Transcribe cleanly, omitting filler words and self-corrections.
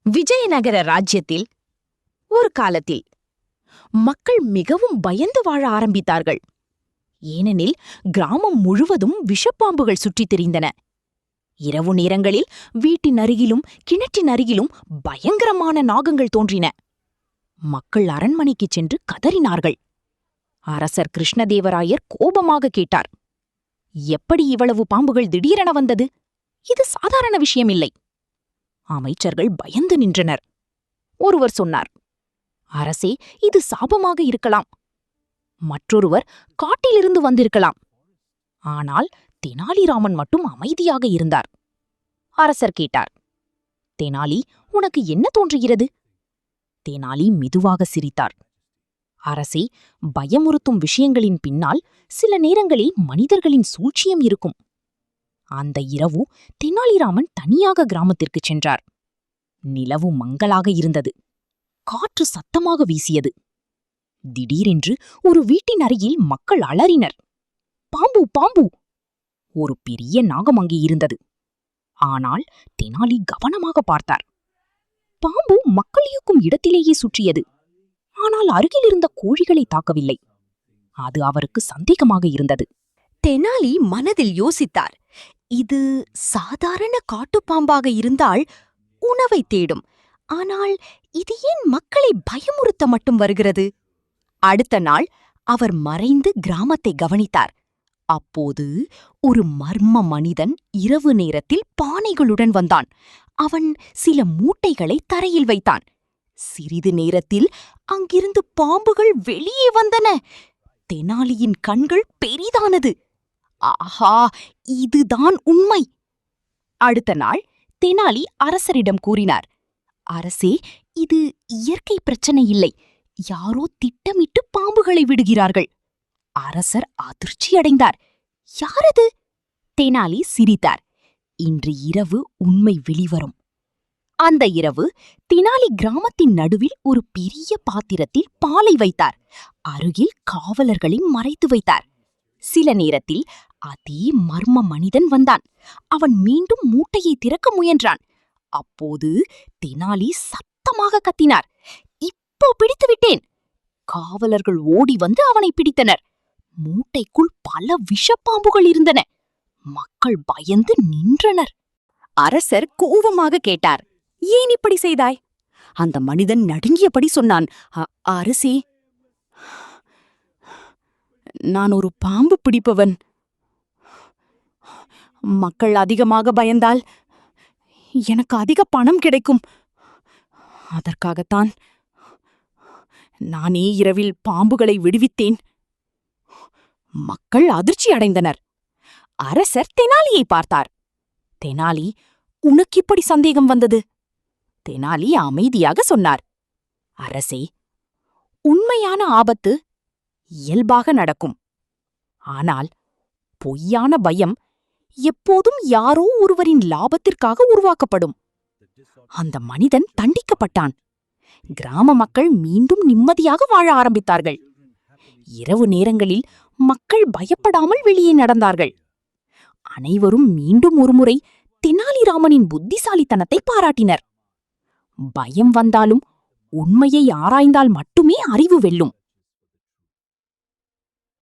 விஜயநகர ராஜ்யத்தில் ஒரு காலத்தில் மக்கள் மிகவும் பயந்து வாழ ஆரம்பித்தார்கள். ஏனெனில் கிராமம் முழுவதும் விஷப்பாம்புகள் சுற்றித் திரிந்தன. இரவு நேரங்களில் வீட்டின் அருகிலும் கிணற்றின் அருகிலும் பயங்கரமான நாகங்கள் தோன்றின. மக்கள் அரண்மனைக்குச் சென்று கதறினார்கள். அரசர் கிருஷ்ணதேவராயர் கோபமாக கேட்டார், எப்படி இவ்வளவு பாம்புகள் திடீரென வந்தது? இது சாதாரண விஷயமில்லை. அமைச்சர்கள் பயந்து நின்றனர். ஒருவர் சொன்னார், அரசே, இது சாபமாக இருக்கலாம். மற்றொருவர், காட்டிலிருந்து வந்திருக்கலாம். ஆனால் தெனாலிராமன் மட்டும் அமைதியாக இருந்தார். அரசர் கேட்டார், தெனாலி, உனக்கு என்ன தோன்றுகிறது? தெனாலி மெதுவாக சிரித்தார். அரசே, பயமுறுத்தும் விஷயங்களின் பின்னால் சில நேரங்களில் மனிதர்களின் சூழ்ச்சியம் இருக்கும். அந்த இரவு தெனாலிராமன் தனியாக கிராமத்திற்குச் சென்றார். நிலவு மங்கலாக இருந்தது. காற்று சத்தமாக வீசியது. திடீரென்று ஒரு வீட்டின் அருகில் மக்கள் அலறினர். பாம்பு, பாம்பு! ஒரு பெரிய நாகம் அங்கே இருந்தது. ஆனால் தெனாலி கவனமாக பார்த்தார். பாம்பு மக்கள் இருக்கும் இடத்திலேயே சுற்றியது. ஆனால் அருகில் இருந்த கோழிகளை தாக்கவில்லை. அது அவருக்கு சந்தேகமாக இருந்தது. தெனாலி மனதில் யோசித்தார், இது சாதாரண காட்டுப்பாம்பாக இருந்தால் உணவை தேடும். ஆனால் இது ஏன் மக்களை பயமுறுத்த மட்டும் வருகிறது? அடுத்த நாள் அவர் மறைந்து கிராமத்தை கவனித்தார். அப்போது ஒரு மர்ம மனிதன் இரவு நேரத்தில் பானைகளுடன் வந்தான். அவன் சில மூட்டைகளை தரையில் வைத்தான். சிறிது நேரத்தில் அங்கிருந்து பாம்புகள் வெளியே வந்தன. தெனாலியின் கண்கள் பெரிதானது. ஆஹா, இதுதான் உண்மை! அடுத்த நாள் தெனாலி அரசரிடம் கூறினார், அரசே, இது இயற்கை பிரச்சனை இல்லை. யாரோ திட்டமிட்டு பாம்புகளை விடுகிறார்கள். அரசர் அதிர்ச்சியடைந்தார். யாரது? தெனாலி சிரித்தார். இன்று இரவு உண்மை வெளிவரும். அந்த இரவு தெனாலி கிராமத்தின் நடுவில் ஒரு பெரிய பாத்திரத்தில் பாலை வைத்தார். அருகில் காவலர்களை மறைத்து வைத்தார். சில நேரத்தில் அதே மர்ம மனிதன் வந்தான். அவன் மீண்டும் மூட்டையை திறக்க முயன்றான். அப்போது தெனாலி சத்தமாக கத்தினார், இப்போ பிடித்து விட்டேன்! காவலர்கள் ஓடி வந்து அவனை பிடித்தனர். மூட்டைக்குள் பல விஷப்பாம்புகள் இருந்தன. மக்கள் பயந்து நின்றனர். அரசர் கோபமாக கேட்டார், ஏன் இப்படி செய்தாய்? அந்த மனிதன் நடுங்கியபடி சொன்னான், அரசே, நான் ஒரு பாம்பு பிடிப்பவன். மக்கள் அதிகமாக பயந்தால் எனக்கு அதிக பணம் கிடைக்கும். அதற்காகத்தான் நானே இரவில் பாம்புகளை விடுவித்தேன். மக்கள் அதிர்ச்சி அடைந்தனர். அரசர் தெனாலியை பார்த்தார். தெனாலி, உனக்கு இப்படி சந்தேகம் வந்தது? தெனாலி அமைதியாக சொன்னார், அரசே, உண்மையான ஆபத்து இயல்பாக நடக்கும். ஆனால் பொய்யான பயம் எப்போதும் யாரோ ஒருவரின் லாபத்திற்காக உருவாக்கப்படும். அந்த மனிதன் தண்டிக்கப்பட்டான். கிராம மக்கள் மீண்டும் நிம்மதியாக வாழ ஆரம்பித்தார்கள். இரவு நேரங்களில் மக்கள் பயப்படாமல் வெளியே நடந்தார்கள். அனைவரும் மீண்டும் ஒருமுறை தெனாலிராமனின் புத்திசாலித்தனத்தை பாராட்டினர். பயம் வந்தாலும் உண்மையை ஆராய்ந்தால் மட்டுமே அறிவு வெல்லும்.